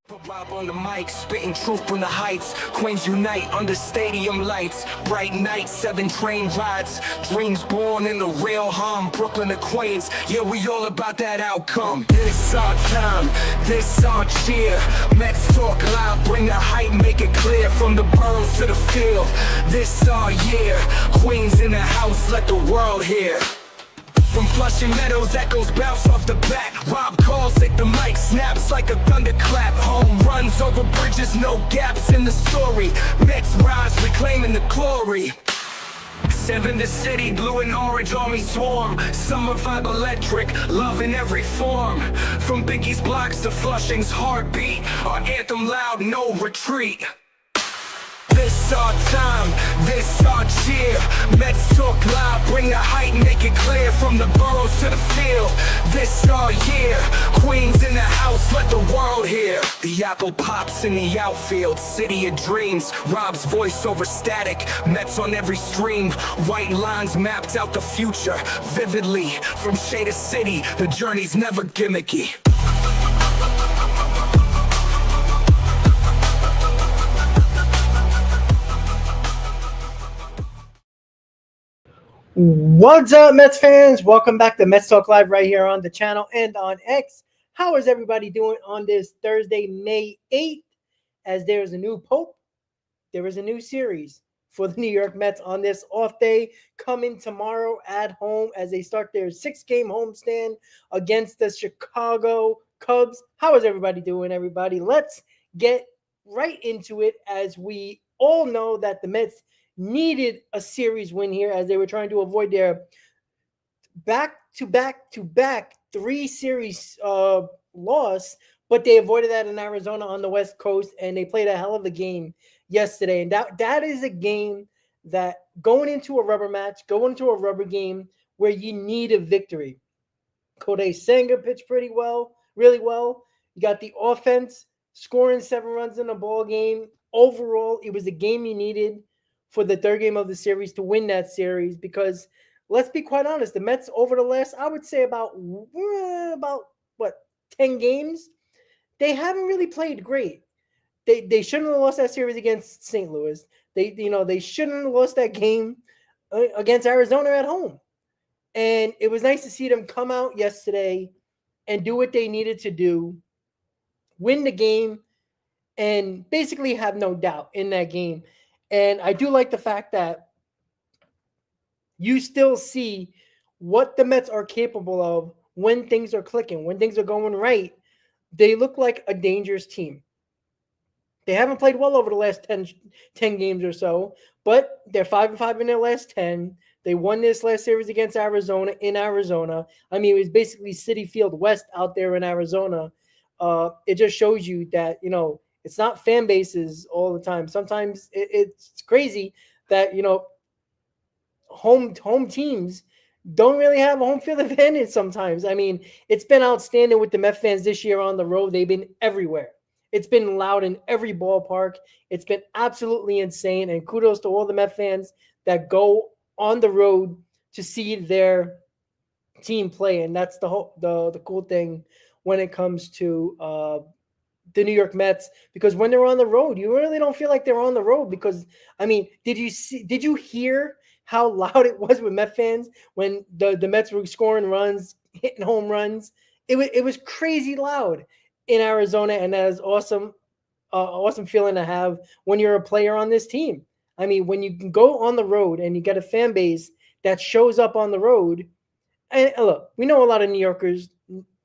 Rob on the mic, spitting truth from the heights. Queens unite under stadium lights. Bright nights, 7 train rides. Dreams born in the real hum. Brooklyn to Queens, yeah, we all about that outcome. This our time, this our cheer. Mets talk loud, bring the hype, make it clear. From the boroughs to the field, this our year. Queens in the house, let the world hear. From Flushing Meadows, echoes bounce off the bat. Rob calls, take the mic, snaps like a thunderclap. Home runs over bridges, no gaps in the story. Mets rise, reclaiming the glory. 7 the city, blue and orange army swarm. Summer vibe electric, love in every form. From Biggie's blocks to Flushing's heartbeat. Our anthem loud, no retreat. This our time, this our cheer. Mets talk loud, bring the hype, make it clear. From the boroughs to the field, this our year. Queens in the house, let the world hear. The apple pops in the outfield, city of dreams. Rob's voice over static, Mets on every stream. White lines mapped out the future, vividly. From Shade to City, the journey's never gimmicky. What's up, Mets fans? Welcome back to Mets Talk Live right here on the channel and on X. How is everybody doing on this Thursday, May 8th? As there's a new pope, there is a new series for the New York Mets on this off day coming tomorrow at home as they start their 6-game homestand against the Chicago Cubs. How is everybody doing, everybody? Let's get right into it, as we all know that the Mets needed a series win here as they were trying to avoid their back-to-back 3 series loss, but they avoided that in Arizona on the West Coast, and they played a hell of a game yesterday. And that is a game that going into a rubber match, going into a rubber game where you need a victory. Kodai Senga pitched pretty well, really well. You got the offense scoring 7 runs in a ball game. Overall, it was the game you needed for the 3rd game of the series to win that series, because let's be quite honest, the Mets over the last, I would say about 10 games, they haven't really played great. They shouldn't have lost that series against St. Louis. They shouldn't have lost that game against Arizona at home. And it was nice to see them come out yesterday and do what they needed to do, win the game, and basically have no doubt in that game. And I do like the fact that you still see what the Mets are capable of when things are clicking, when things are going right. They look like a dangerous team. They haven't played well over the last 10 games or so, but they're 5-5 in their last 10. They won this last series against Arizona in Arizona. I mean, it was basically Citi Field West out there in Arizona. It just shows you that, it's not fan bases all the time. Sometimes it's crazy that, home teams don't really have a home field advantage sometimes. I mean, it's been outstanding with the Met fans this year on the road. They've been everywhere. It's been loud in every ballpark. It's been absolutely insane. And kudos to all the Met fans that go on the road to see their team play. And that's the cool thing when it comes to the New York Mets, because when they're on the road, you really don't feel like they're on the road. Because, I mean, did you hear how loud it was with Met fans when the Mets were scoring runs, hitting home runs? It was crazy loud in Arizona, and that is awesome feeling to have when you're a player on this team. I mean, when you can go on the road and you get a fan base that shows up on the road. And look, we know a lot of New Yorkers,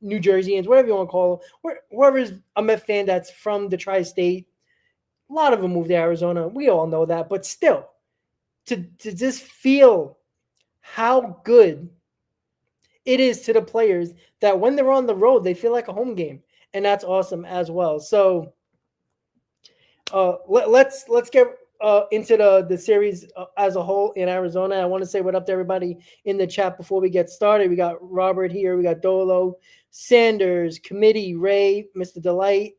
New Jerseyans, whatever you want to call them, whoever's a Met fan that's from the tri-state, a lot of them moved to Arizona. We all know that. But still, to just feel how good it is to the players that when they're on the road, they feel like a home game. And that's awesome as well. So let's get into the series as a whole in Arizona. I want to say what up to everybody in the chat before we get started. We got Robert here. We got Dolo, Sanders, Committee, Ray, Mr. Delight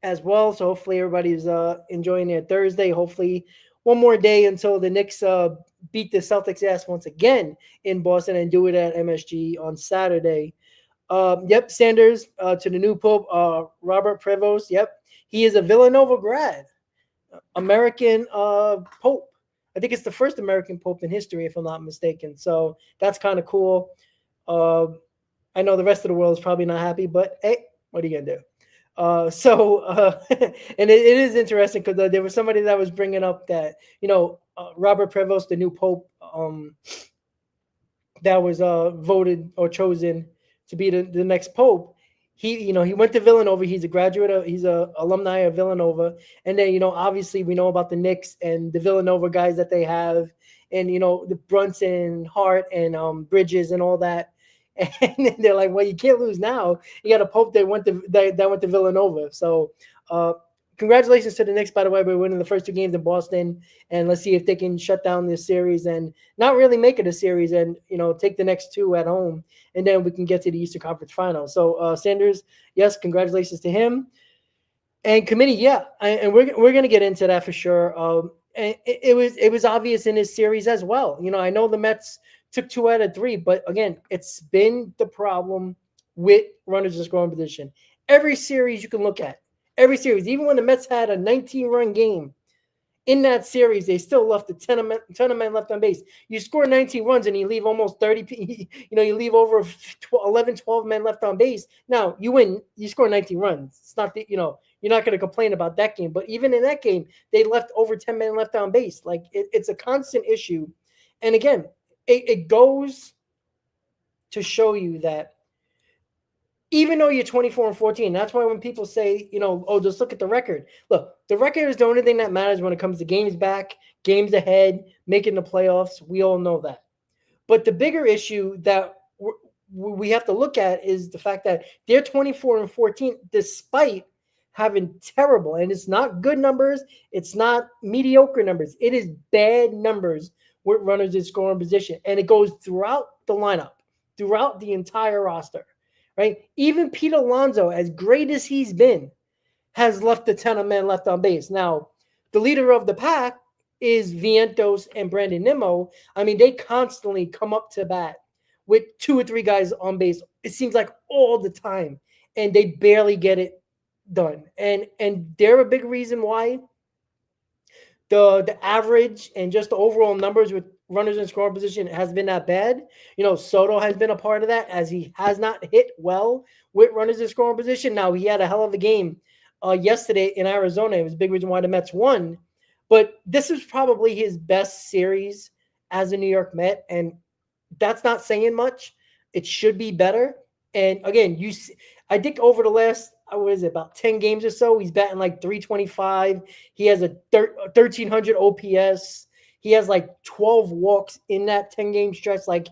as well. So hopefully everybody's enjoying their Thursday. Hopefully one more day until the Knicks beat the Celtics ass once again in Boston and do it at MSG on Saturday. Yep, Sanders to the new Pope, Robert Prevost. Yep, he is a Villanova grad, American Pope. I think it's the first American Pope in history, if I'm not mistaken. So that's kind of cool. Uh, I know the rest of the world is probably not happy, but hey, what are you gonna do? And it is interesting because there was somebody that was bringing up that Robert Prevost, the new Pope, that was voted or chosen to be the next Pope. He went to Villanova. He's a graduate of, he's a alumni of Villanova. And then, obviously we know about the Knicks and the Villanova guys that they have, and the Brunson, Hart, and Bridges and all that. And they're like, well, you can't lose now. You got a Pope that went to Villanova. So congratulations to the Knicks, by the way, by winning the first two games in Boston. And let's see if they can shut down this series and not really make it a series, and take the next two at home, and then we can get to the Eastern Conference Finals. So Sanders, yes, congratulations to him. And committee, yeah, and we're gonna get into that for sure. And it was obvious in this series as well. I know the Mets took 2 out of 3, but again, it's been the problem with runners in scoring position. Every series you can look at, every series, even when the Mets had a 19-run game, in that series, they still left a ton of men left on base. You score 19 runs and you leave almost 30, you leave over 11, 12 men left on base. Now, you win, you score 19 runs. It's not you're not going to complain about that game. But even in that game, they left over 10 men left on base. Like, it's a constant issue. And again, it goes to show you that even though you're 24-14, that's why when people say, oh, just look at the record. Look, the record is the only thing that matters when it comes to games back, games ahead, making the playoffs. We all know that. But the bigger issue that we have to look at is the fact that they're 24-14 despite having terrible, and it's not good numbers, it's not mediocre numbers, it is bad numbers with runners in scoring position. And it goes throughout the lineup, throughout the entire roster. Right? Even Pete Alonso, as great as he's been, has left a ton of men left on base. Now, the leader of the pack is Vientos and Brandon Nimmo. I mean, they constantly come up to bat with 2 or 3 guys on base. It seems like all the time, and they barely get it done. And they're a big reason why the average and just the overall numbers with runners in scoring position has been that bad. Soto has been a part of that, as he has not hit well with runners in scoring position. Now, he had a hell of a game yesterday in Arizona. It was a big reason why the Mets won. But this is probably his best series as a New York Met, and that's not saying much. It should be better. And again, I think over the last, about 10 games or so, he's batting like 325. He has a 1,300 OPS. He has like 12 walks in that 10-game stretch. Like,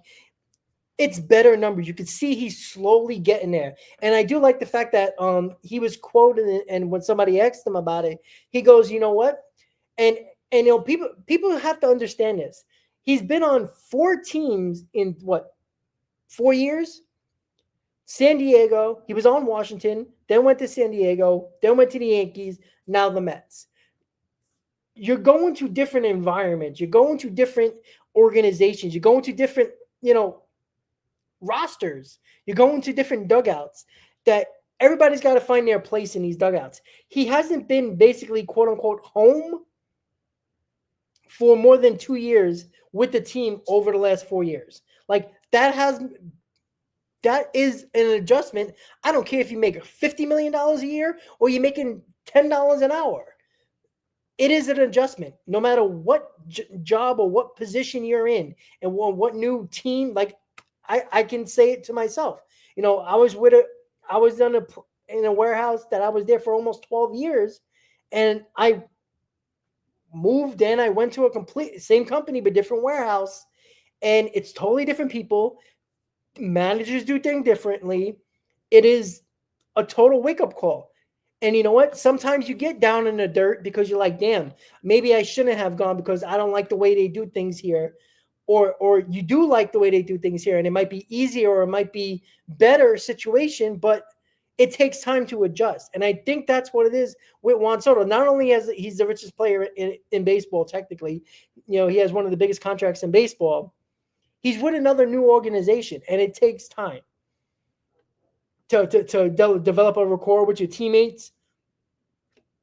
it's better numbers. You can see he's slowly getting there. And I do like the fact that he was quoted, and when somebody asked him about it, he goes, you know what? And people have to understand this. He's been on 4 teams in 4 years? San Diego, he was on Washington, then went to San Diego, then went to the Yankees, now the Mets. You're going to different environments. You're going to different organizations. You're going to different, rosters. You're going to different dugouts that everybody's got to find their place in these dugouts. He hasn't been basically, quote unquote, home for more than 2 years with the team over the last 4 years. Like, that is an adjustment. I don't care if you make $50 million a year or you're making $10 an hour. It is an adjustment, no matter what job or what position you're in and what new team. Like, I can say it to myself. I was in a warehouse that I was there for almost 12 years, and I moved in. I went to a complete same company but different warehouse, and it's totally different people. Managers do things differently. It is a total wake-up call. And you know what? Sometimes you get down in the dirt because you're like, damn, maybe I shouldn't have gone because I don't like the way they do things here. Or you do like the way they do things here, and it might be easier or it might be better situation, but it takes time to adjust. And I think that's what it is with Juan Soto. Not only he's the richest player in baseball, technically, he has one of the biggest contracts in baseball. He's with another new organization, and it takes time. develop a rapport with your teammates,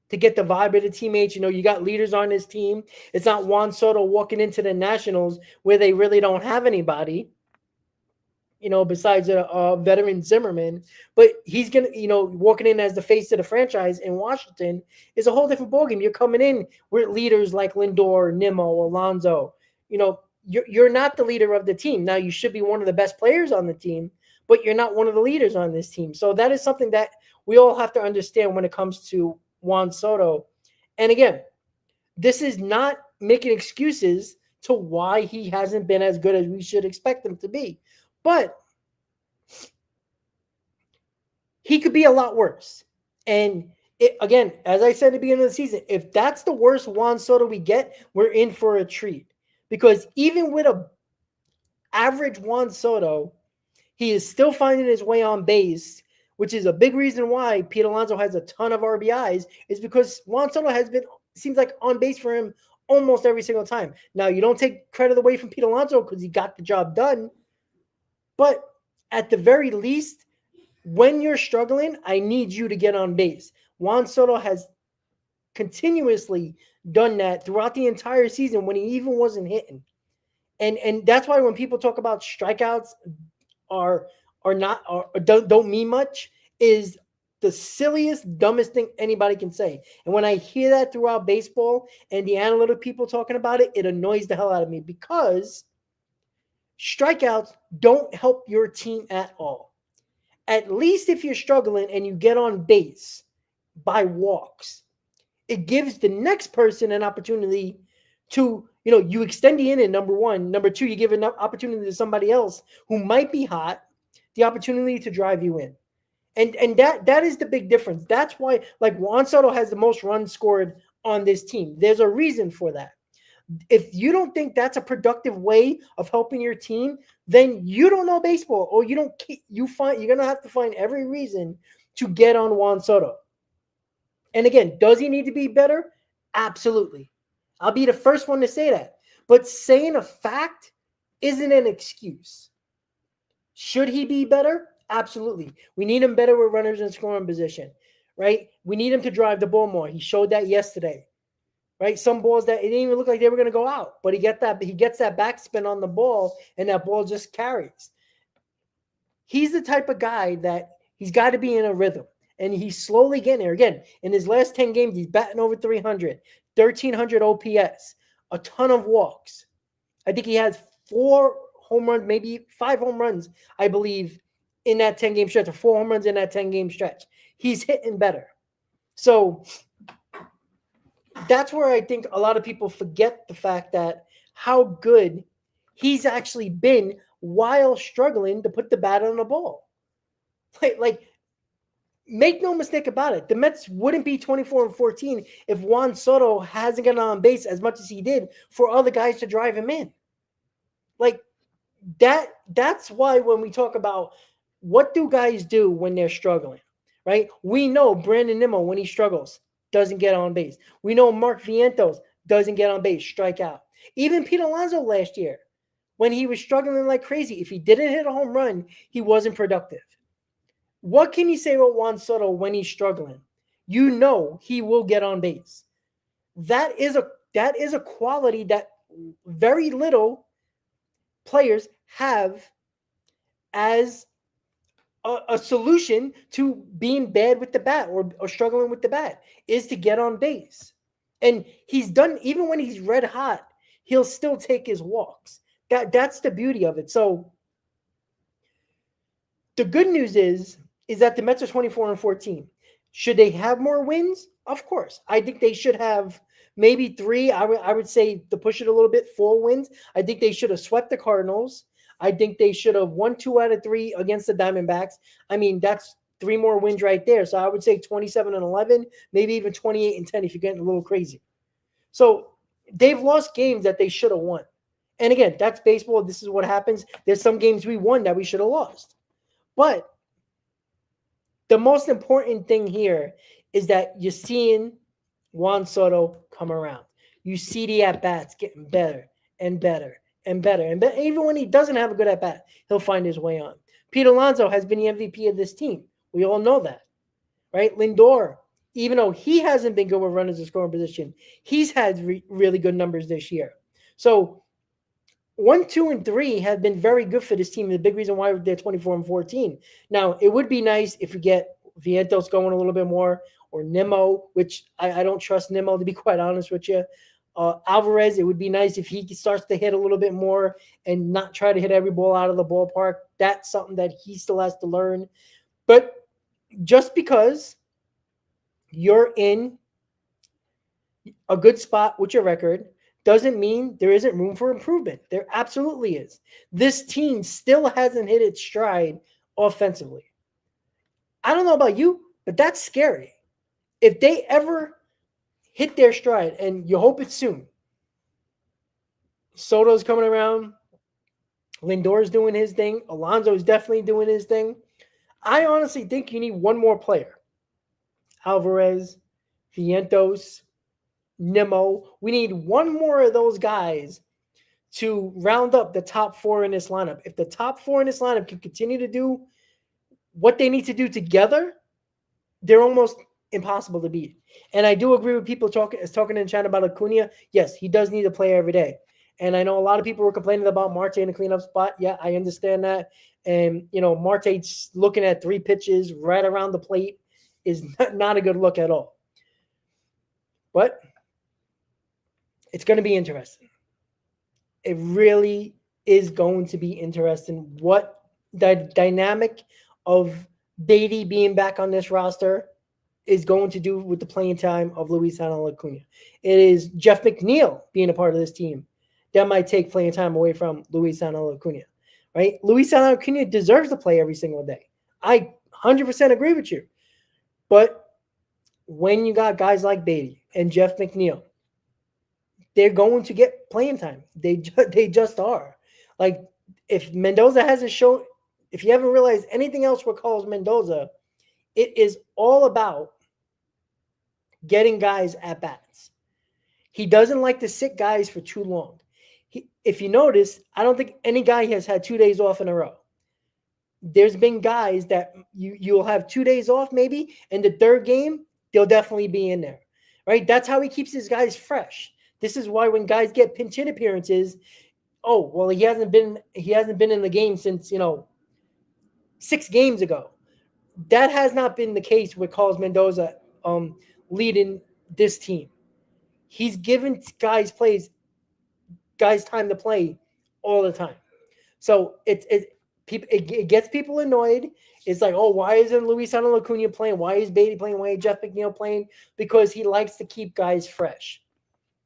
to get the vibe of the teammates. You got leaders on this team. It's not Juan Soto walking into the Nationals where they really don't have anybody, besides a veteran Zimmerman. But he's going to, walking in as the face of the franchise in Washington is a whole different ballgame. You're coming in with leaders like Lindor, Nimmo, Alonso. You're not the leader of the team. Now, you should be one of the best players on the team, but you're not one of the leaders on this team. So that is something that we all have to understand when it comes to Juan Soto. And again, this is not making excuses to why he hasn't been as good as we should expect him to be. But he could be a lot worse. And again, as I said at the beginning of the season, if that's the worst Juan Soto we get, we're in for a treat. Because even with a average Juan Soto, he is still finding his way on base, which is a big reason why Pete Alonso has a ton of RBIs, is because Juan Soto seems like on base for him almost every single time. Now, you don't take credit away from Pete Alonso because he got the job done. But at the very least, when you're struggling, I need you to get on base. Juan Soto has continuously done that throughout the entire season when he even wasn't hitting. And that's why when people talk about strikeouts don't mean much, is the silliest, dumbest thing anybody can say. And when I hear that throughout baseball and the analytic people talking about it, it annoys the hell out of me, because strikeouts don't help your team at all. At least if you're struggling and you get on base by walks, it gives the next person an opportunity to, you extend the inning, number one. Number two, you give an opportunity to somebody else who might be hot, the opportunity to drive you in. And that is the big difference. That's why, like, Juan Soto has the most runs scored on this team. There's a reason for that. If you don't think that's a productive way of helping your team, then you don't know baseball, or you're gonna have to find every reason to get on Juan Soto. And again, does he need to be better? Absolutely. I'll be the first one to say that. But saying a fact isn't an excuse. Should he be better? Absolutely. We need him better with runners in scoring position, right? We need him to drive the ball more. He showed that yesterday. Right, some balls that it didn't even look like they were going to go out, but he gets that backspin on the ball, and that ball just carries. He's the type of guy that he's got to be in a rhythm, and he's slowly getting there. Again, in his last 10 games, he's batting over 300, 1,300 OPS, a ton of walks. I think he has 4 home runs, maybe 5 home runs, I believe, in that 10-game stretch, or 4 home runs in that 10-game stretch. He's hitting better. So that's where I think a lot of people forget the fact that how good he's actually been while struggling to put the bat on the ball. Like, make no mistake about it. The Mets wouldn't be 24-14 if Juan Soto hasn't gotten on base as much as he did for other guys to drive him in. Like, that's why when we talk about what do guys do when they're struggling, right? We know Brandon Nimmo, when he struggles, doesn't get on base. We know Mark Vientos doesn't get on base, strike out. Even Pete Alonso last year, when he was struggling like crazy, if he didn't hit a home run, he wasn't productive. What can you say about Juan Soto when he's struggling? You know he will get on base. That is a quality that very little players have as a solution to being bad with the bat or struggling with the bat, is to get on base. And he's done, even when he's red hot, he'll still take his walks. That's the beauty of it. So the good news is that the Mets are 24-14. Should they have more wins? Of course. I think they should have maybe 3. I would say, to push it a little bit, 4 wins. I think they should have swept the Cardinals. I think they should have won 2 out of 3 against the Diamondbacks. I mean, that's 3 more wins right there. So I would say 27-11, maybe even 28-10 if you're getting a little crazy. So they've lost games that they should have won. And again, that's baseball. This is what happens. There's some games we won that we should have lost. But the most important thing here is that you're seeing Juan Soto come around. You see the at-bats getting better and better and better. And even when he doesn't have a good at-bat, he'll find his way on. Pete Alonso has been the MVP of this team. We all know that, right? Lindor, even though he hasn't been good with runners in scoring position, he's had really good numbers this year. So 1, 2, and 3 have been very good for this team. The big reason why they're 24-14. Now, it would be nice if we get Vientos going a little bit more, or Nimmo, which I don't trust Nimmo, to be quite honest with you. Alvarez, it would be nice if he starts to hit a little bit more and not try to hit every ball out of the ballpark. That's something that he still has to learn. But just because you're in a good spot with your record doesn't mean there isn't room for improvement. There absolutely is. This team still hasn't hit its stride offensively. I don't know about you, but that's scary. If they ever hit their stride, and you hope it's soon, Soto's coming around, Lindor's doing his thing, Alonso's definitely doing his thing. I honestly think you need one more player. Alvarez, Vientos, Nimmo. We need one more of those guys to round up the top 4 in this lineup. If the top 4 in this lineup can continue to do what they need to do together, they're almost impossible to beat. And I do agree with people talking in chat about Acuna. Yes, he does need to play every day. And I know a lot of people were complaining about Marte in the cleanup spot. Yeah, I understand that. And, Marte's looking at 3 pitches right around the plate is not a good look at all. But it's going to be interesting. It really is going to be interesting what the dynamic of Beatty being back on this roster is going to do with the playing time of Luisano Acuna. It is Jeff McNeil being a part of this team that might take playing time away from Luisano Acuna, right? Luisano Acuna deserves to play every single day. I 100% agree with you. But when you got guys like Beatty and Jeff McNeil, they're going to get playing time. They just are. Like, if Mendoza hasn't shown, if you haven't realized anything else what calls Mendoza, it is all about getting guys at bats. He doesn't like to sit guys for too long. If you notice, I don't think any guy has had 2 days off in a row. There's been guys that you'll have 2 days off maybe, and the third game, they'll definitely be in there, right? That's how he keeps his guys fresh. This is why when guys get pinch hit appearances, oh, well, he hasn't been in the game since, 6 games ago. That has not been the case with Carlos Mendoza leading this team. He's given guys time to play all the time. So it gets people annoyed. It's like, oh, why isn't Luisano Acuna playing? Why is Beatty playing? Why is Jeff McNeil playing? Because he likes to keep guys fresh.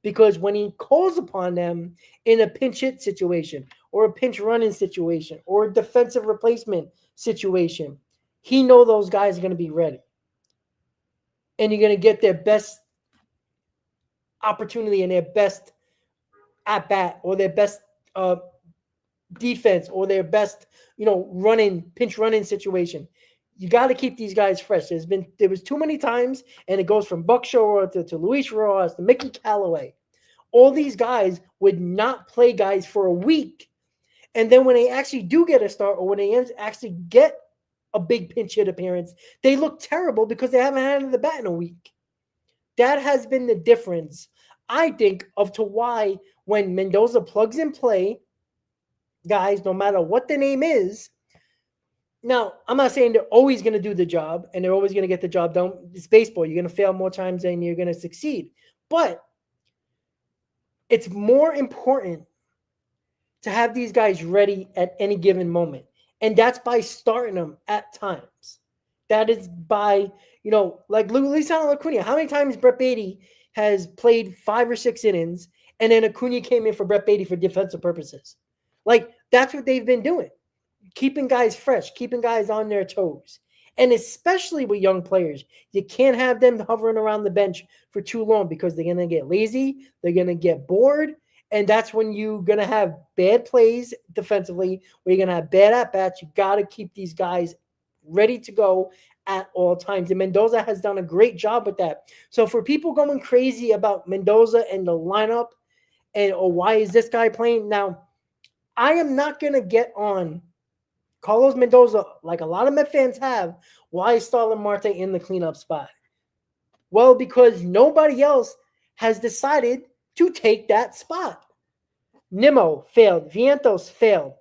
Because when he calls upon them in a pinch hit situation or a pinch running situation or a defensive replacement situation, he knows those guys are going to be ready. And you're going to get their best opportunity and their best at bat or their best defense or their best, pinch running situation. You got to keep these guys fresh. There was too many times, and it goes from Buck Showalter to Luis Rojas to Mickey Callaway. All these guys would not play guys for a week. And then when they actually do get a start or when they actually get a big pinch hit appearance, they look terrible because they haven't handled the bat in a week. That has been the difference, I think, to why when Mendoza plugs in play, guys, no matter what the name is. Now, I'm not saying they're always going to do the job and they're always going to get the job done. It's baseball. You're going to fail more times than you're going to succeed. But it's more important to have these guys ready at any given moment. And that's by starting them at times. That is by, like Luisano Acuna. How many times Brett Beatty has played 5 or 6 innings and then Acuna came in for Brett Beatty for defensive purposes? Like, that's what they've been doing. Keeping guys fresh, keeping guys on their toes. And especially with young players, you can't have them hovering around the bench for too long because they're going to get lazy, they're going to get bored, and that's when you're going to have bad plays defensively, where you're going to have bad at-bats. You got to keep these guys ready to go at all times. And Mendoza has done a great job with that. So for people going crazy about Mendoza and the lineup and why is this guy playing? Now, I am not going to get on Carlos Mendoza, like a lot of Met fans have, why is Starlin Marte in the cleanup spot? Well, because nobody else has decided to take that spot. Nimmo failed. Vientos failed.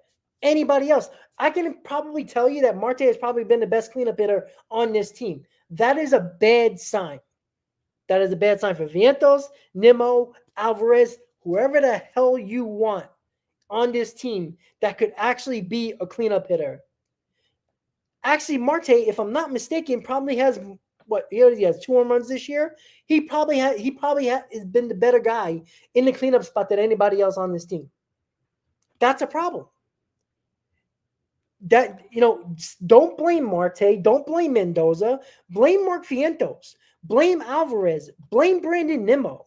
Anybody else? I can probably tell you that Marte has probably been the best cleanup hitter on this team. That is a bad sign. That is a bad sign for Vientos, Nimmo, Alvarez, whoever the hell you want on this team that could actually be a cleanup hitter. Actually, Marte, if I'm not mistaken, probably has what he has 2 home runs this year. He probably has been the better guy in the cleanup spot than anybody else on this team. That's a problem. That don't blame Marte, don't blame Mendoza, blame Mark Vientos, blame Alvarez, blame Brandon Nimmo,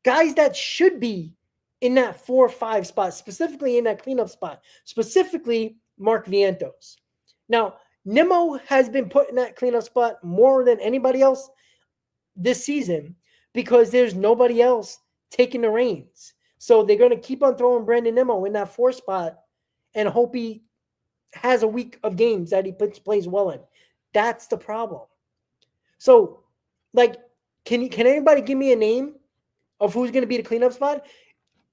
guys that should be in that 4 or 5 spot, specifically in that cleanup spot, specifically Mark Vientos. Now, Nimmo has been put in that cleanup spot more than anybody else this season because there's nobody else taking the reins. So they're going to keep on throwing Brandon Nimmo in that 4 spot and hope he has a week of games that he plays well in. That's the problem. So, like, can anybody give me a name of who's going to be the cleanup spot?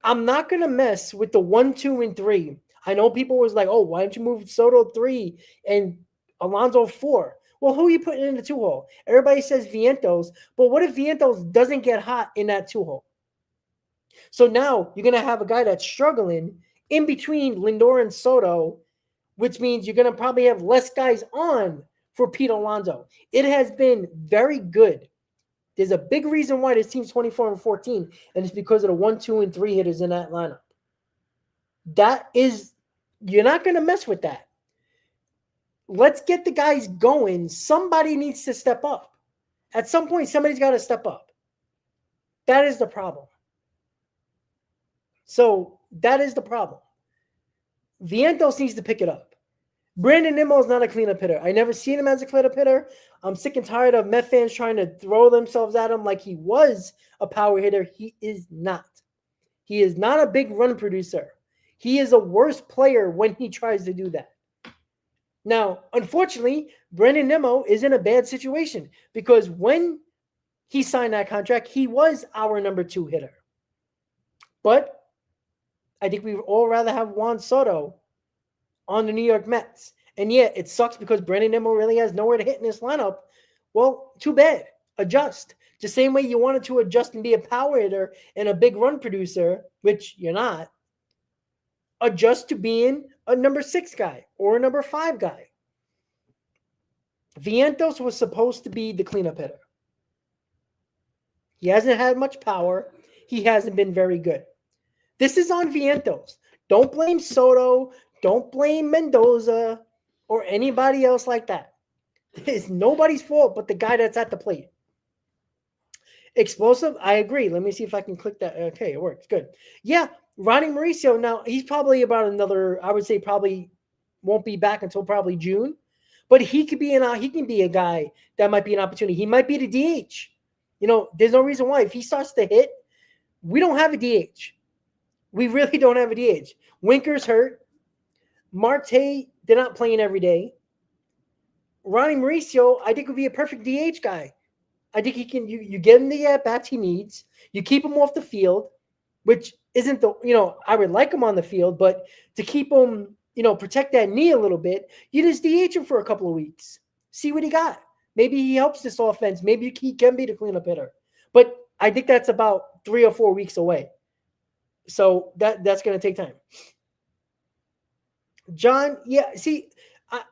I'm not going to mess with the 1, 2, and 3. I know people was like, oh, why don't you move Soto 3 and Alonso 4? Well, who are you putting in the 2 hole? Everybody says Vientos, but what if Vientos doesn't get hot in that 2 hole? So now you're going to have a guy that's struggling in between Lindor and Soto, which means you're going to probably have less guys on for Pete Alonso. It has been very good. There's a big reason why this team's 24-14, and it's because of the 1, 2, and 3 hitters in that lineup. You're not going to mess with that. Let's get the guys going. Somebody needs to step up. At some point, somebody's got to step up. That is the problem. So that is the problem. Vientos needs to pick it up. Brandon Nimmo is not a cleanup hitter. I never seen him as a cleanup hitter. I'm sick and tired of Met fans trying to throw themselves at him like he was a power hitter. He is not. He is not a big run producer. He is a worse player when he tries to do that. Now, unfortunately, Brandon Nimmo is in a bad situation because when he signed that contract, he was our number 2 hitter. But I think we would all rather have Juan Soto on the New York Mets. And yeah, it sucks because Brandon Nimmo really has nowhere to hit in this lineup. Well, too bad. Adjust. The same way you wanted to adjust and be a power hitter and a big run producer, which you're not, adjust to being a number 6 guy or a number 5 guy. Vientos was supposed to be the cleanup hitter. He hasn't had much power. He hasn't been very good. This is on Vientos. Don't blame Soto. Don't blame Mendoza or anybody else like that. It's nobody's fault but the guy that's at the plate. Explosive, I agree. Let me see if I can click that. Okay, it works. Good. Yeah, Ronnie Mauricio, now he's probably about another, I would say probably won't be back until probably June. But he can be a guy that might be an opportunity. He might be the DH. There's no reason why. If he starts to hit, we don't have a DH. We really don't have a DH. Winker's hurt. Marte, they're not playing every day. Ronnie Mauricio, I think, would be a perfect DH guy. I think he can. You get him the at-bats he needs. You keep him off the field, which isn't I would like him on the field, but to keep him, protect that knee a little bit, you just DH him for a couple of weeks. See what he got. Maybe he helps this offense. Maybe he can be the cleanup hitter. But I think that's about 3 or 4 weeks away. So that's going to take time. John, yeah, see,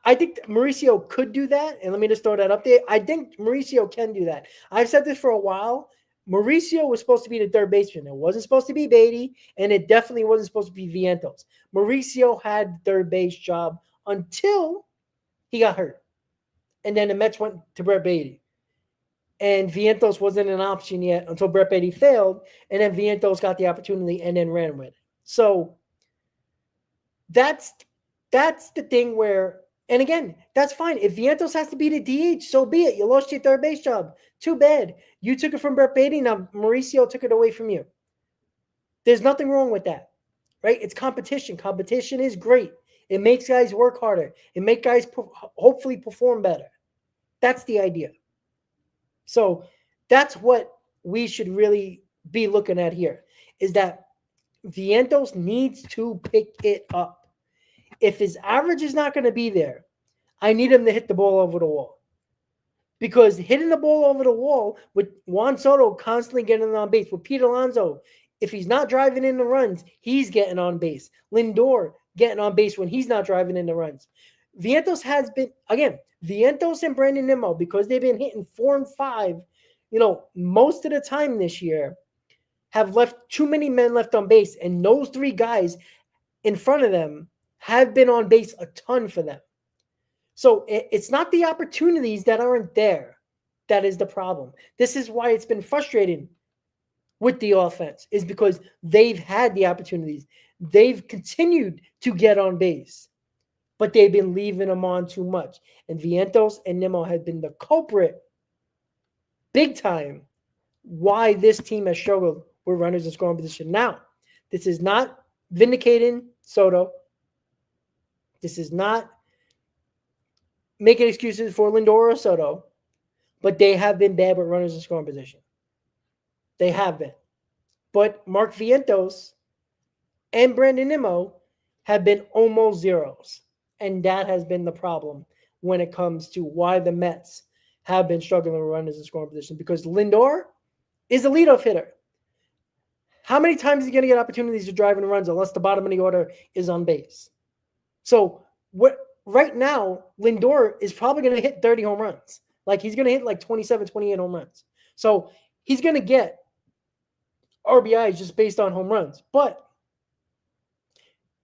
I think Mauricio could do that. And let me just throw that up there. I think Mauricio can do that. I've said this for a while. Mauricio was supposed to be the third baseman. It wasn't supposed to be Beatty, and it definitely wasn't supposed to be Vientos. Mauricio had the third base job until he got hurt. And then the Mets went to Brett Beatty. And Vientos wasn't an option yet until Brett Beatty failed. And then Vientos got the opportunity and then ran with it. So that's the thing where, and again, that's fine. If Vientos has to be the DH, so be it. You lost your third base job. Too bad. You took it from Brett Beatty. Now Mauricio took it away from you. There's nothing wrong with that, right? It's competition. Competition is great. It makes guys work harder. It makes guys hopefully perform better. That's the idea. So that's what we should really be looking at here, is that Vientos needs to pick it up. If his average is not going to be there, I need him to hit the ball over the wall. Because hitting the ball over the wall with Juan Soto constantly getting on base, with Pete Alonso, if he's not driving in the runs, he's getting on base. Lindor getting on base when he's not driving in the runs. Vientos has been, again, Vientos and Brandon Nimmo, because they've been hitting 4 and 5, most of the time this year, have left too many men left on base. And those 3 guys in front of them have been on base a ton for them. So it's not the opportunities that aren't there that is the problem. This is why it's been frustrating with the offense, is because they've had the opportunities. They've continued to get on base, but they've been leaving them on too much. And Vientos and Nimmo have been the culprit big time why this team has struggled with runners in scoring position. Now, this is not vindicating Soto. This is not making excuses for Lindor or Soto, but they have been bad with runners in scoring position. They have been. But Mark Vientos and Brandon Nimmo have been almost zeros. And that has been the problem when it comes to why the Mets have been struggling with runners in scoring position, because Lindor is a leadoff hitter. How many times is he going to get opportunities to drive in runs unless the bottom of the order is on base? So right now, Lindor is probably going to hit 30 home runs. Like, he's going to hit like 27, 28 home runs. So he's going to get RBIs just based on home runs. But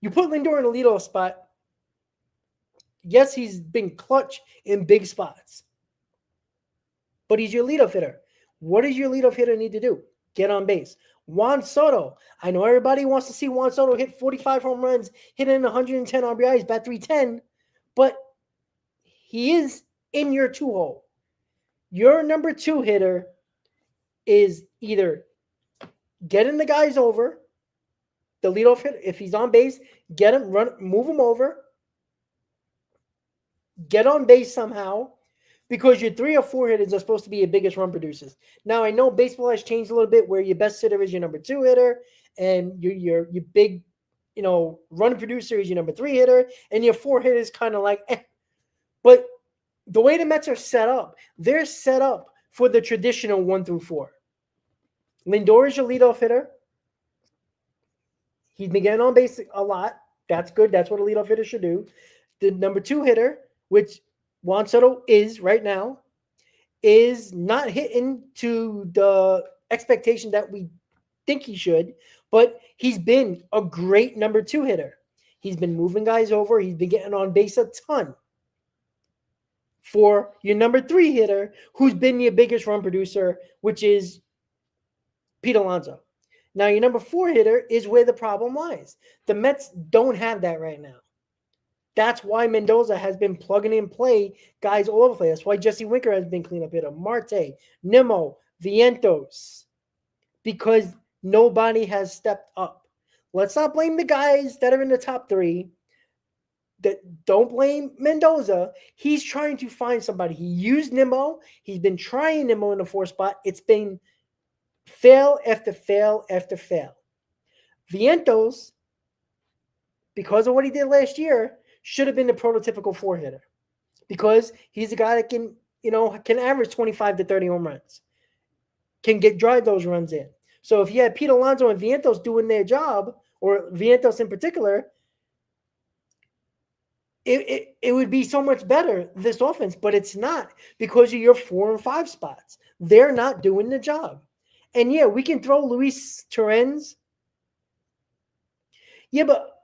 you put Lindor in a leadoff spot. Yes, he's been clutch in big spots, but he's your leadoff hitter. What does your leadoff hitter need to do? Get on base. Juan Soto. I know everybody wants to see Juan Soto hit 45 home runs, hit in 110 RBIs, bat 310, but he is in your 2-hole. Your number 2 hitter is either getting the guys over, the leadoff hitter, if he's on base, get him, move him over, get on base somehow, because your 3 or 4 hitters are supposed to be your biggest run producers. Now, I know baseball has changed a little bit, where your best hitter is your number 2 hitter, and your big, run producer is your number 3 hitter, and your 4 hitter is kind of like, eh. But the way the Mets are set up, they're set up for the traditional 1 through 4. Lindor is your leadoff hitter. He's been getting on base a lot. That's good. That's what a leadoff hitter should do. The number 2 hitter, which Juan Soto is right now, is not hitting to the expectation that we think he should, but he's been a great number 2 hitter. He's been moving guys over. He's been getting on base a ton. For your number 3 hitter, who's been your biggest run producer, which is Pete Alonso. Now, your number 4 hitter is where the problem lies. The Mets don't have that right now. That's why Mendoza has been plugging in play guys all over the place. That's why Jesse Winker has been cleanup hitter. Marte, Nimmo, Vientos. Because nobody has stepped up. Let's not blame the guys that are in the top 3. Don't blame Mendoza. He's trying to find somebody. He used Nimmo. He's been trying Nimmo in the 4 spot. It's been fail after fail after fail. Vientos, because of what he did last year, should have been the prototypical 4 hitter, because he's a guy that can average 25 to 30 home runs, can drive those runs in. So if you had Pete Alonso and Vientos doing their job, or Vientos in particular, it would be so much better, this offense, but it's not, because of your 4 and 5 spots. They're not doing the job. And yeah, we can throw Luis Torrens. Yeah, but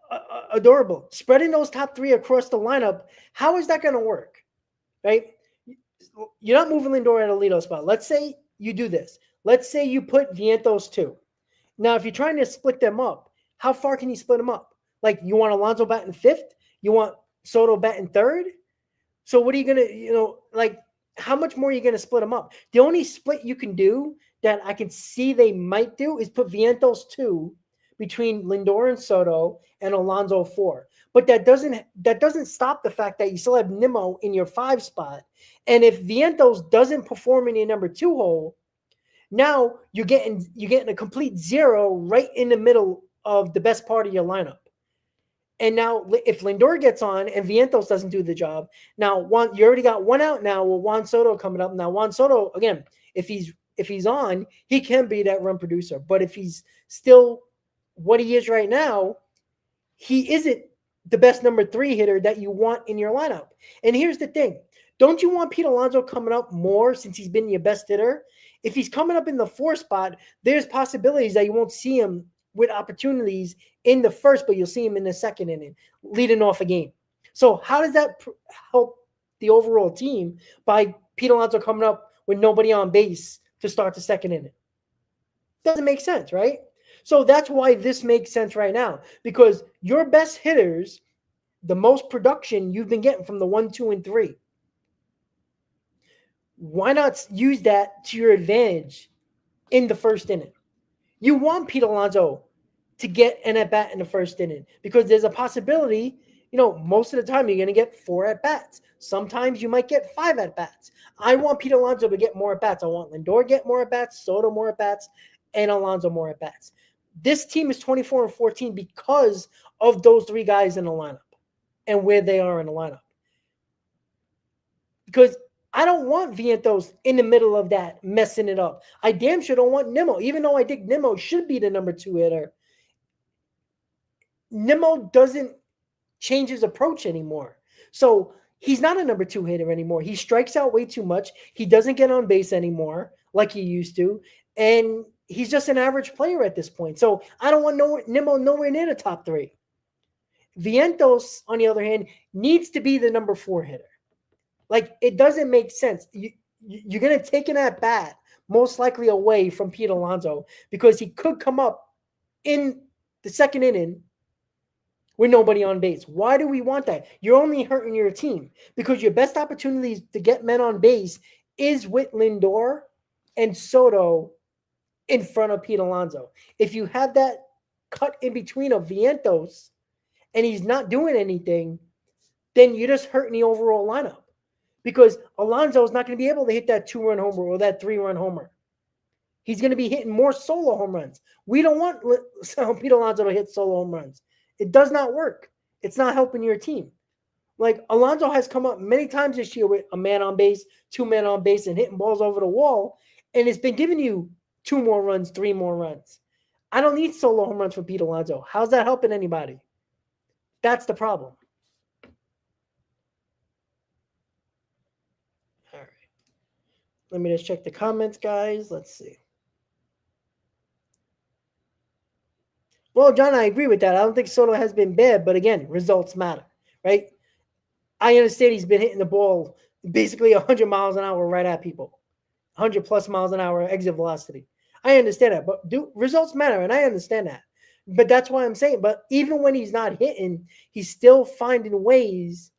adorable. Spreading those top 3 across the lineup, how is that going to work? Right? You're not moving Lindor at a leadoff spot. Let's say you do this. Let's say you put Vientos 2. Now, if you're trying to split them up, how far can you split them up? Like, you want Alonso batting 5th? You want Soto batting 3rd? So what are you going to, how much more are you going to split them up? The only split you can do that I can see they might do is put Vientos 2, between Lindor and Soto and Alonso 4. But that doesn't stop the fact that you still have Nimmo in your 5 spot. And if Vientos doesn't perform in your number 2 hole, now you're getting a complete 0 right in the middle of the best part of your lineup. And now if Lindor gets on and Vientos doesn't do the job, now you already got 1 out now with Juan Soto coming up. Now Juan Soto, again, if he's on, he can be that run producer. But if he's still what he is right now, he isn't the best number 3 hitter that you want in your lineup. And here's the thing. Don't you want Pete Alonso coming up more since he's been your best hitter? If he's coming up in the 4 spot, there's possibilities that you won't see him with opportunities in the first, but you'll see him in the second inning, leading off a game. So how does that help the overall team by Pete Alonso coming up with nobody on base to start the second inning? Doesn't make sense, right? So that's why this makes sense right now, because your best hitters, the most production you've been getting from the 1, 2, and 3. Why not use that to your advantage in the first inning? You want Pete Alonso to get an at-bat in the first inning because there's a possibility, most of the time you're going to get 4 at-bats. Sometimes you might get 5 at-bats. I want Pete Alonso to get more at-bats. I want Lindor to get more at-bats, Soto more at-bats, and Alonso more at-bats. This team is 24-14 because of those 3 guys in the lineup and where they are in the lineup. Because I don't want Vientos in the middle of that messing it up. I damn sure don't want Nimmo, even though I think Nimmo should be the number 2 hitter. Nimmo doesn't change his approach anymore. So he's not a number 2 hitter anymore. He strikes out way too much. He doesn't get on base anymore like he used to. And he's just an average player at this point. So I don't want Nimmo nowhere near the top 3. Vientos, on the other hand, needs to be the number 4 hitter. Like, it doesn't make sense. You're going to take an at-bat most likely away from Pete Alonso because he could come up in the second inning with nobody on base. Why do we want that? You're only hurting your team because your best opportunities to get men on base is with Lindor and Soto in front of Pete Alonso. If you have that cut in between of Vientos and he's not doing anything, then you're just hurting the overall lineup. Because Alonso is not going to be able to hit that 2-run homer or that 3-run homer. He's going to be hitting more solo home runs. We don't want Pete Alonso to hit solo home runs. It does not work. It's not helping your team. Like, Alonso has come up many times this year with a man on base, 2 men on base, and hitting balls over the wall, and it's been giving you 2 more runs, 3 more runs. I don't need solo home runs for Pete Alonso. How's that helping anybody? That's the problem. All right. Let me just check the comments, guys. Let's see. Well, John, I agree with that. I don't think Soto has been bad, but again, results matter, right? I understand he's been hitting the ball basically 100 miles an hour right at people, 100 plus miles an hour exit velocity. I understand that, but results matter, and I understand that. But that's why I'm saying, but even when he's not hitting, he's still finding ways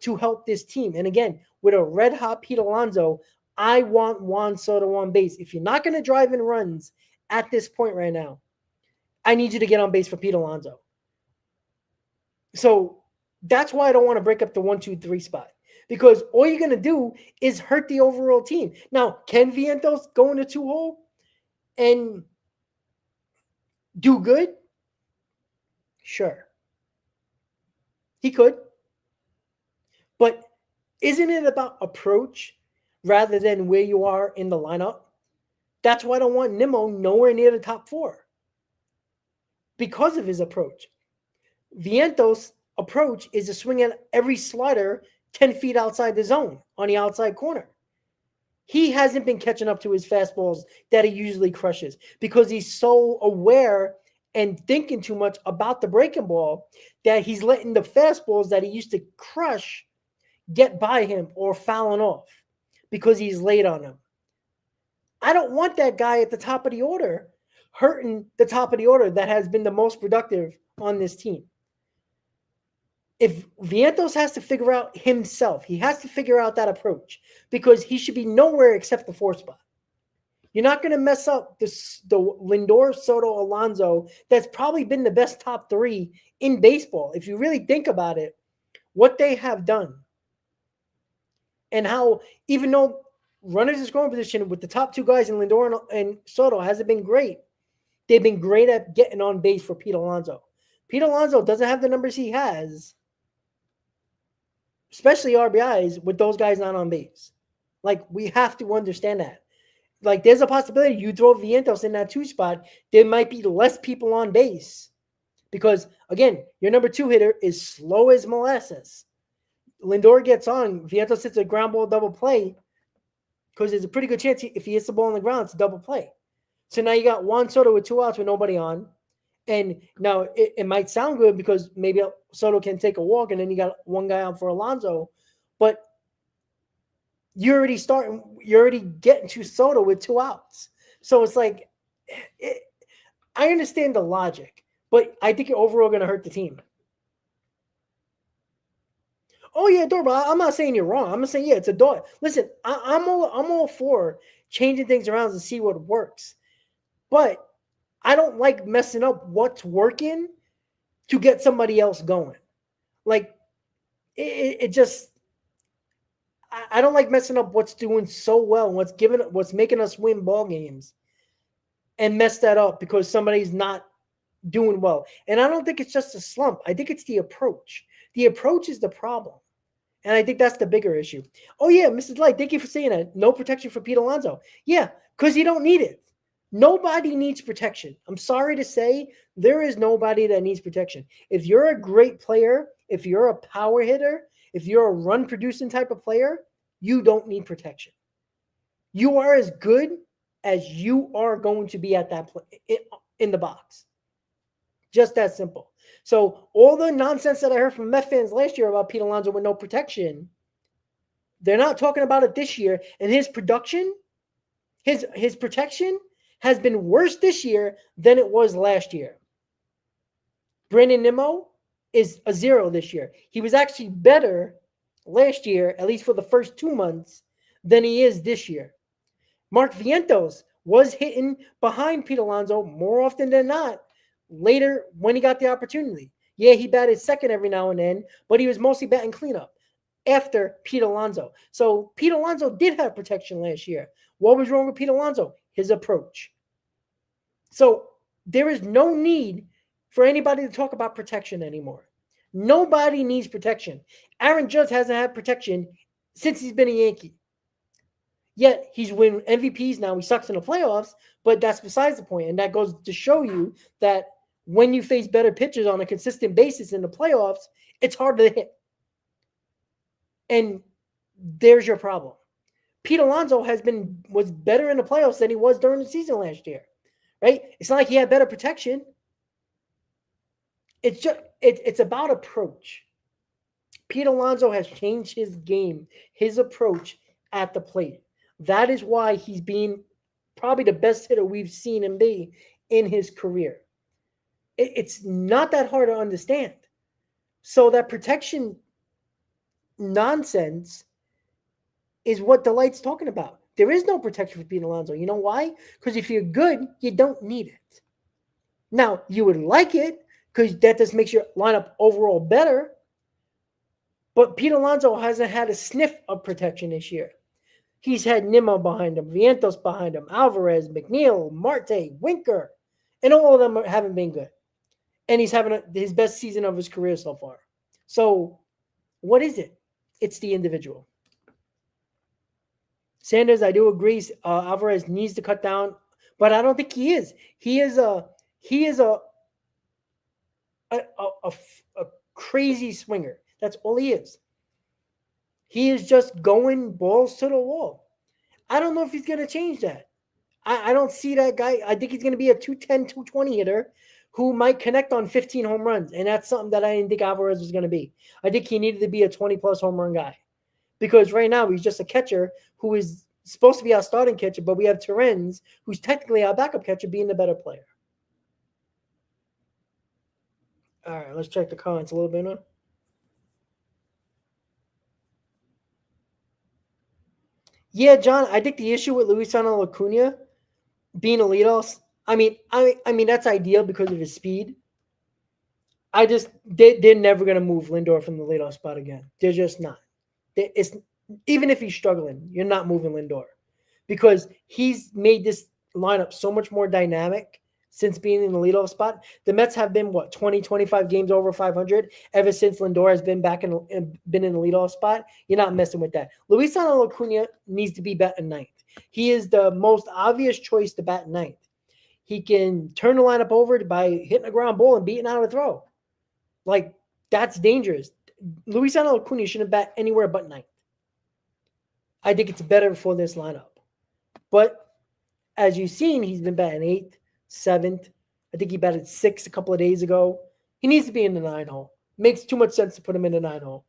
to help this team. And again, with a red-hot Pete Alonso, I want Juan Soto on base. If you're not going to drive in runs at this point right now, I need you to get on base for Pete Alonso. So that's why I don't want to break up the 1, 2, 3 spot. Because all you're going to do is hurt the overall team. Now, can Vientos go in a 2-hole and do good? Sure. He could. But isn't it about approach rather than where you are in the lineup? That's why I don't want Nimmo nowhere near the top 4. Because of his approach. Vientos' approach is to swing at every slider 10 feet outside the zone on the outside corner. He hasn't been catching up to his fastballs that he usually crushes because he's so aware and thinking too much about the breaking ball that he's letting the fastballs that he used to crush get by him or fouling off because he's late on them. I don't want that guy at the top of the order hurting the top of the order that has been the most productive on this team. If Vientos has to figure out himself, he has to figure out that approach because he should be nowhere except the 4 spot. You're not going to mess up the Lindor, Soto, Alonso. That's probably been the best top three in baseball. If you really think about it, what they have done and how, even though runners in scoring position with the top two guys in Lindor and Soto hasn't been great, they've been great at getting on base for Pete Alonso. Pete Alonso doesn't have the numbers he has, especially RBIs, with those guys not on base. Like, we have to understand that. Like, there's a possibility you throw Vientos in that 2 spot, there might be less people on base. Because, again, your number 2 hitter is slow as molasses. Lindor gets on, Vientos hits a ground ball double play, because there's a pretty good chance if he hits the ball on the ground, it's a double play. So now you got Juan Soto with 2 outs with nobody on. And now it might sound good because maybe Soto can take a walk and then you got one guy out for Alonso. But you're already getting to Soto with 2 outs. So it's like, I understand the logic, but I think you're overall going to hurt the team. Oh yeah, Dorba, I'm not saying you're wrong. I'm not saying, yeah, it's a dog. Listen, I'm all for changing things around to see what works. But I don't like messing up what's working to get somebody else going. Like, it just, I don't like messing up what's doing so well, what's making us win ball games, and mess that up because somebody's not doing well. And I don't think it's just a slump. I think it's the approach. The approach is the problem. And I think that's the bigger issue. Oh, yeah, Mrs. Light, thank you for saying that. No protection for Pete Alonso. Yeah, because you don't need it. Nobody needs protection. I'm sorry to say, there is nobody that needs protection. If you're a great player, if you're a power hitter, if you're a run-producing type of player, you don't need protection. You are as good as you are going to be at that in the box. Just that simple. So all the nonsense that I heard from Met fans last year about Pete Alonso with no protection, they're not talking about it this year. And his production, his protection has been worse this year than it was last year. Brandon Nimmo is a 0 this year. He was actually better last year, at least for the first 2 months, than he is this year. Mark Vientos was hitting behind Pete Alonso more often than not later when he got the opportunity. Yeah, he batted second every now and then, but he was mostly batting cleanup after Pete Alonso. So Pete Alonso did have protection last year. What was wrong with Pete Alonso? His approach. So there is no need for anybody to talk about protection anymore. Nobody needs protection. Aaron Judge hasn't had protection since he's been a Yankee. Yet he's winning MVPs now. He sucks in the playoffs, but that's besides the point. And that goes to show you that when you face better pitchers on a consistent basis in the playoffs, it's hard to hit. And there's your problem. Pete Alonso was better in the playoffs than he was during the season last year, right? It's not like he had better protection. It's about approach. Pete Alonso has changed his game, his approach at the plate. That is why he's been probably the best hitter we've seen him be in his career. It's not that hard to understand. So that protection nonsense is what the light's talking about. There is no protection for Pete Alonso. You know why? Because if you're good, you don't need it. Now, you would like it because that just makes your lineup overall better. But Pete Alonso hasn't had a sniff of protection this year. He's had Nimmo behind him, Vientos behind him, Alvarez, McNeil, Marte, Winker, and all of them haven't been good. And he's having his best season of his career so far. So what is it? It's the individual. Sanders, I do agree. Alvarez needs to cut down, but I don't think he is. He is a crazy swinger. That's all he is. He is just going balls to the wall. I don't know if he's going to change that. I don't see that guy. I think he's going to be a 210, 220 hitter who might connect on 15 home runs, and that's something that I didn't think Alvarez was going to be. I think he needed to be a 20-plus home run guy because right now he's just a catcher who is supposed to be our starting catcher, but we have Terrence, who's technically our backup catcher, being the better player. All right, let's check the comments a little bit now. Yeah, John, I think the issue with Luisano Acuna being a leadoff. I mean that's ideal because of his speed. They're never gonna move Lindor from the leadoff spot again. They're just not. It's even if he's struggling, you're not moving Lindor because he's made this lineup so much more dynamic since being in the leadoff spot. The Mets have been 20, 25 games over 500 ever since Lindor has been been in the leadoff spot. You're not messing with that. Luis Acuna needs to be batting ninth. He is the most obvious choice to bat ninth. He can turn the lineup over by hitting a ground ball and beating out a throw. Like, that's dangerous. Luis Acuna shouldn't bat anywhere but ninth. I think it's better for this lineup. But as you've seen, he's been batting eighth, seventh. I think he batted sixth a couple of days ago. He needs to be in the 9 hole. Makes too much sense to put him in the 9 hole.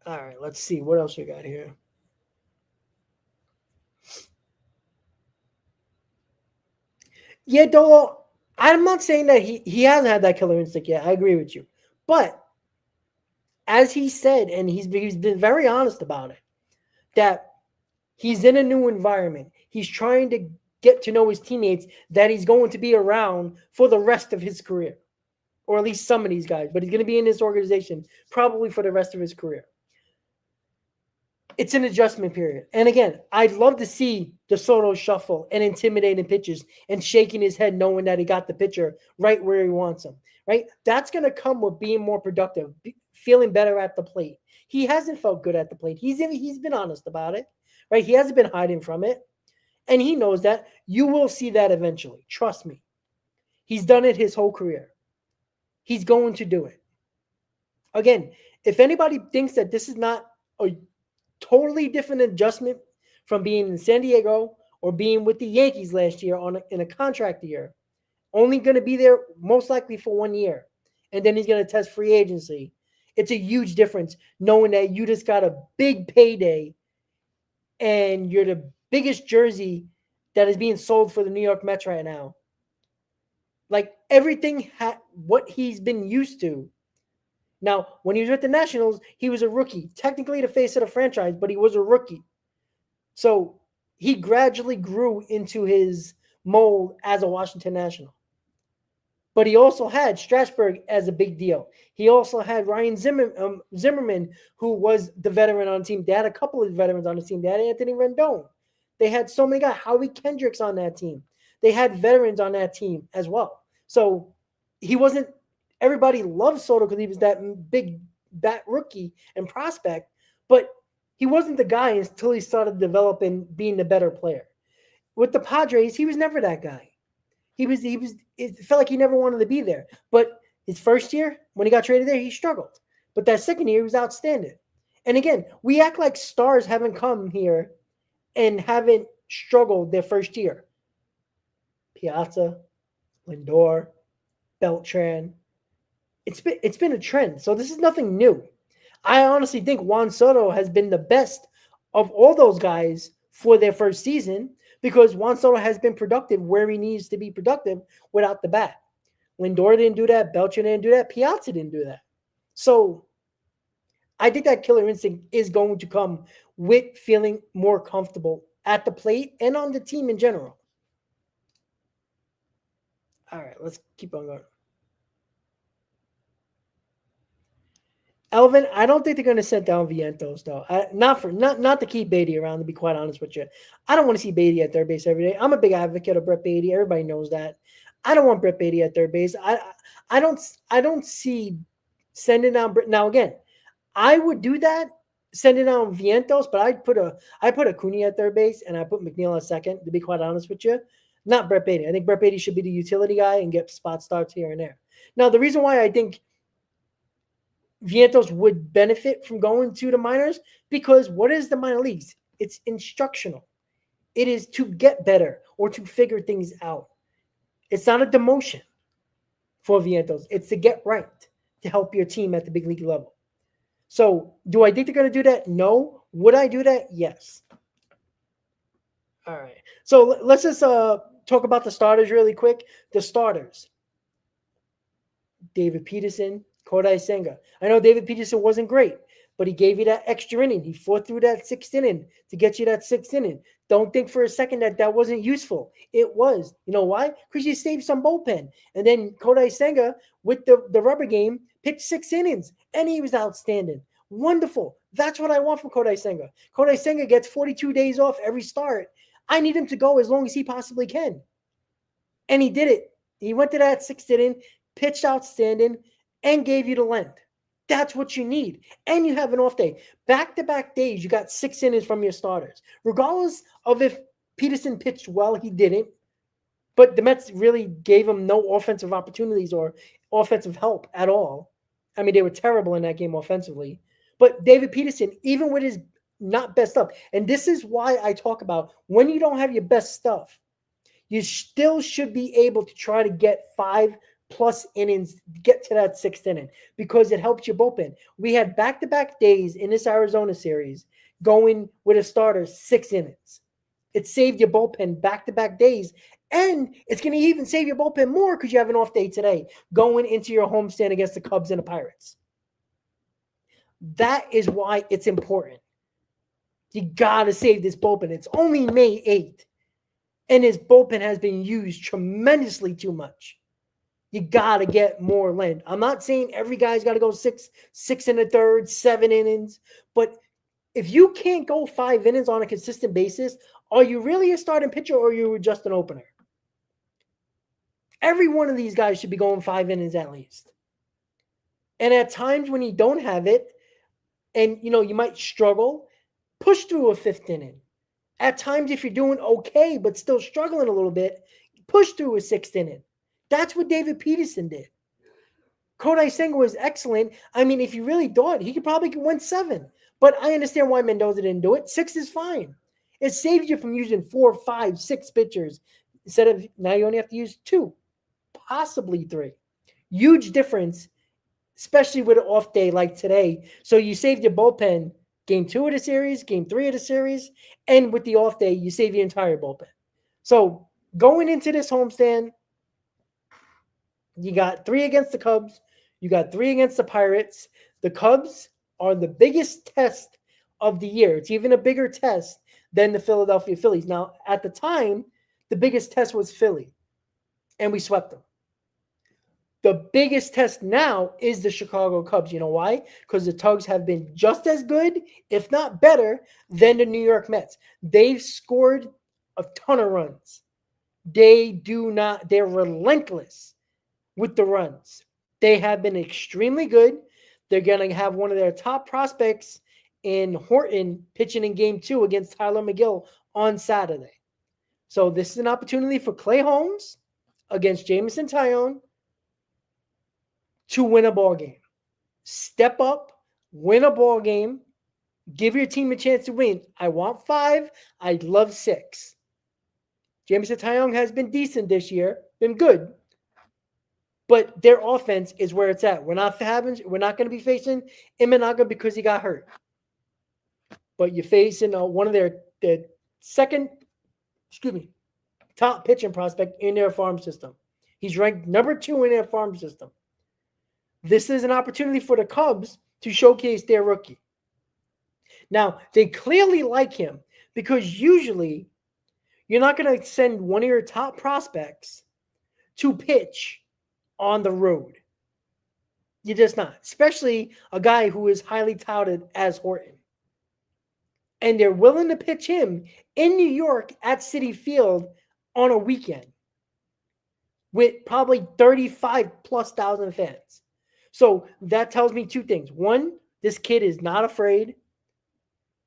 All right, let's see. What else we got here? Yeah, Dolo, I'm not saying that he hasn't had that killer instinct yet. I agree with you. But as he said, and he's been very honest about it, that he's in a new environment. He's trying to get to know his teammates that he's going to be around for the rest of his career, or at least some of these guys. But he's going to be in this organization probably for the rest of his career. It's an adjustment period. And again, I'd love to see the Soto shuffle and intimidating pitches and shaking his head knowing that he got the pitcher right where he wants him, right? That's going to come with being more productive, feeling better at the plate. He hasn't felt good at the plate. He's been honest about it, right? He hasn't been hiding from it. And he knows that. You will see that eventually. Trust me. He's done it his whole career. He's going to do it. Again, if anybody thinks that this is not a totally different adjustment from being in San Diego or being with the Yankees last year in a contract year, only going to be there most likely for 1 year, and then he's going to test free agency. It's a huge difference knowing that you just got a big payday and you're the biggest jersey that is being sold for the New York Mets right now. Like everything what he's been used to. Now, when he was with the Nationals, he was a rookie. Technically the face of the franchise, but he was a rookie. So he gradually grew into his mold as a Washington National. But he also had Strasburg as a big deal. He also had Ryan Zimmerman, who was the veteran on the team. They had a couple of veterans on the team. They had Anthony Rendon. They had so many guys. Howie Kendricks on that team. They had veterans on that team as well. So he wasn't – everybody loved Soto because he was that big bat rookie and prospect. But he wasn't the guy until he started developing being the better player. With the Padres, he was never that guy. It felt like he never wanted to be there. But his first year, when he got traded there, he struggled. But that second year, he was outstanding. And again, we act like stars haven't come here and haven't struggled their first year. Piazza, Lindor, Beltran. It's been a trend. So this is nothing new. I honestly think Juan Soto has been the best of all those guys for their first season because Juan Soto has been productive where he needs to be productive without the bat. Lindor didn't do that. Beltran didn't do that. Piazza didn't do that. So I think that killer instinct is going to come with feeling more comfortable at the plate and on the team in general. All right, let's keep on going. Elvin, I don't think they're going to set down Vientos, though. Not to keep Beatty around, to be quite honest with you. I don't want to see Beatty at third base every day. I'm a big advocate of Brett Beatty. Everybody knows that. I don't want Brett Beatty at third base. I don't see sending down – now, again, I would do that, sending down Vientos, but I put Acuna at third base, and I put McNeil at second, to be quite honest with you. Not Brett Beatty. I think Brett Beatty should be the utility guy and get spot starts here and there. Now, the reason why I think Vientos would benefit from going to the minors, because what is the minor leagues? It's instructional. It is to get better or to figure things out. It's not a demotion for Vientos. It's to get right, to help your team at the big league level. So do I think they're going to do that? No. Would I do that? Yes. All right. So let's just talk about the starters really quick. The starters. David Peterson, Kodai Senga. I know David Peterson wasn't great, but he gave you that extra inning. He fought through that 6th inning to get you that 6th inning. Don't think for a second that that wasn't useful. It was. You know why? Because you saved some bullpen. And then Kodai Senga, with the rubber game, pitched 6 innings, and he was outstanding. Wonderful. That's what I want from Kodai Senga. Kodai Senga gets 42 days off every start. I need him to go as long as he possibly can. And he did it. He went to that 6th inning, pitched outstanding, and gave you the length. That's what you need. And you have an off day. Back-to-back days, you got 6 innings from your starters. Regardless of if Peterson pitched well, he didn't. But the Mets really gave him no offensive opportunities or offensive help at all. I mean, they were terrible in that game offensively. But David Peterson, even with his not best stuff, and this is why I talk about when you don't have your best stuff, you still should be able to try to get 5+ innings, get to that 6th inning, because it helps your bullpen. We had back-to-back days in this Arizona series going with a starter 6 innings. It saved your bullpen back-to-back days, and it's going to even save your bullpen more because you have an off day today going into your homestand against the Cubs and the Pirates. That is why it's important. You got to save this bullpen. It's only May 8th, and his bullpen has been used tremendously too much. You got to get more length. I'm not saying every guy's got to go 6 1/3, 7 innings, but if you can't go 5 innings on a consistent basis, are you really a starting pitcher or are you just an opener? Every one of these guys should be going 5 innings at least. And at times when you don't have it, and you might struggle, push through a 5th inning. At times, if you're doing okay but still struggling a little bit, push through a 6th inning. That's what David Peterson did. Kodai Senga was excellent. I mean, if you really thought, he could probably win 7. But I understand why Mendoza didn't do it. 6 is fine. It saves you from using 4, 5, 6 pitchers instead of now you only have to use 2, possibly 3. Huge difference, especially with an off day like today. So you saved your bullpen game 2 of the series, game 3 of the series, and with the off day, you save your entire bullpen. So going into this homestand, you got 3 against the Cubs. You got 3 against the Pirates. The Cubs are the biggest test of the year. It's even a bigger test than the Philadelphia Phillies. Now, at the time, the biggest test was Philly, and we swept them. The biggest test now is the Chicago Cubs. You know why? Because the Tugs have been just as good, if not better, than the New York Mets. They've scored a ton of runs. They're relentless with the runs. They have been extremely good. They're going to have one of their top prospects in Horton pitching in game 2 against Tyler McGill on Saturday. So this is an opportunity for Clay Holmes against Jameson Taillon to win a ball game. Step up, win a ball game, give your team a chance to win. I want 5. I'd love 6. Jameson Taillon has been decent this year, been good. But their offense is where it's at. We're not going to be facing Imanaga because he got hurt. But you're facing one of their top pitching prospect in their farm system. He's ranked number 2 in their farm system. This is an opportunity for the Cubs to showcase their rookie. Now, they clearly like him because usually you're not going to send one of your top prospects to pitch on the road. You're just not, especially a guy who is highly touted as Horton. And they're willing to pitch him in New York at Citi Field on a weekend with probably 35,000+ fans. So that tells me 2 things. 1, this kid is not afraid.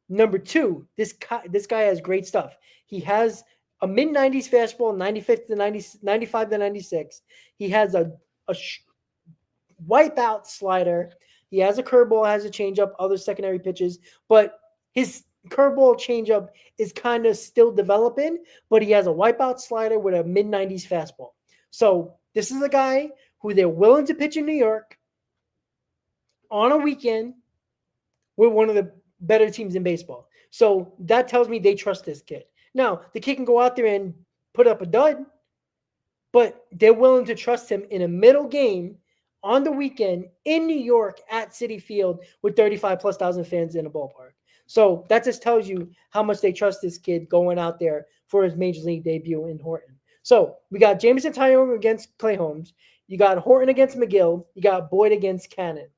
Number 2, this guy has great stuff. He has a mid-90s fastball, 95 to 96. He has a wipeout slider. He has a curveball, has a changeup, other secondary pitches. But his curveball changeup is kind of still developing, but he has a wipeout slider with a mid-90s fastball. So this is a guy who they're willing to pitch in New York on a weekend with one of the better teams in baseball. So that tells me they trust this kid. Now, the kid can go out there and put up a dud, but they're willing to trust him in a middle game on the weekend in New York at Citi Field with 35,000+ fans in a ballpark. So that just tells you how much they trust this kid going out there for his major league debut in Horton. So we got Jameson Taillon against Clay Holmes. You got Horton against McGill. You got Boyd against Cannon,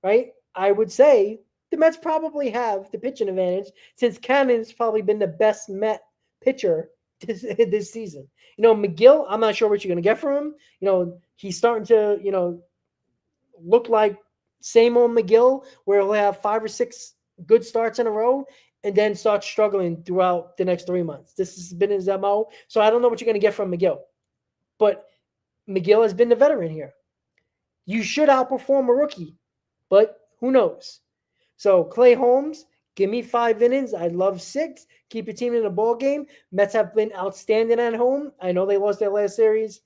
right? I would say the Mets probably have the pitching advantage since Cannon has probably been the best Met pitcher this season. McGill, I'm not sure what you're going to get from him. He's starting to, look like same old McGill, where he'll have 5 or 6 good starts in a row and then start struggling throughout the next 3 months. This has been his MO. So I don't know what you're going to get from McGill. But McGill has been the veteran here. You should outperform a rookie, but who knows? So Clay Holmes, give me 5 innings. I'd love 6. Keep your team in the ball game. Mets have been outstanding at home. I know they lost their last series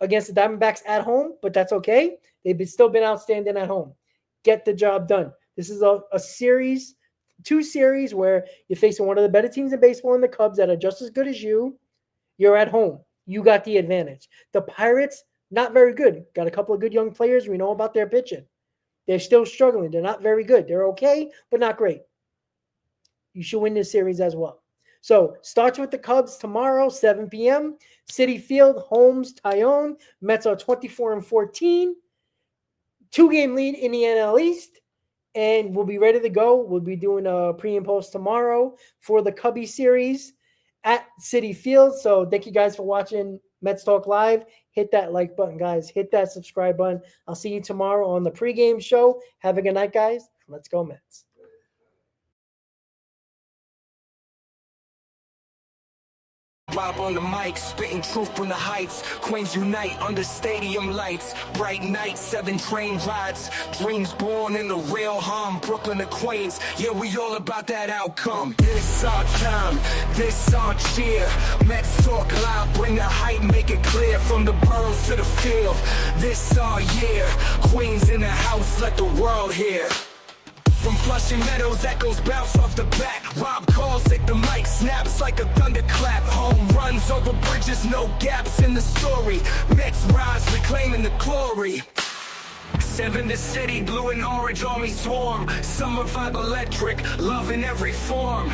against the Diamondbacks at home, but that's okay. They've still been outstanding at home. Get the job done. This is a series, 2 series where you're facing one of the better teams in baseball in the Cubs that are just as good as you. You're at home. You got the advantage. The Pirates, not very good. Got a couple of good young players. We know about their pitching. They're still struggling. They're not very good. They're okay, but not great. You should win this series as well. So starts with the Cubs tomorrow, 7 p.m. Citi Field, Holmes, Taillon. Mets are 24-14. 2-game lead in the NL East. And we'll be ready to go. We'll be doing a pre and post tomorrow for the Cubby series at Citi Field. So thank you guys for watching Mets Talk Live. Hit that like button, guys. Hit that subscribe button. I'll see you tomorrow on the pregame show. Have a good night, guys. Let's go, Mets. Rob on the mic, spitting truth from the heights. Queens unite under stadium lights. Bright nights, 7 train rides. Dreams born in the real hum. Brooklyn to Queens, yeah, we all about that outcome. This our time, this our cheer. Mets Talk Live, bring the hype, make it clear. From the boroughs to the field, this our year. Queens in the house, let the world hear. From Flushing Meadows, echoes bounce off the bat. Rob calls, take the mic, snaps like a thunderclap. Home runs over bridges, no gaps in the story. Mets rise, reclaiming the glory. 7 the city, blue and orange army swarm. Summer vibe electric, love in every form.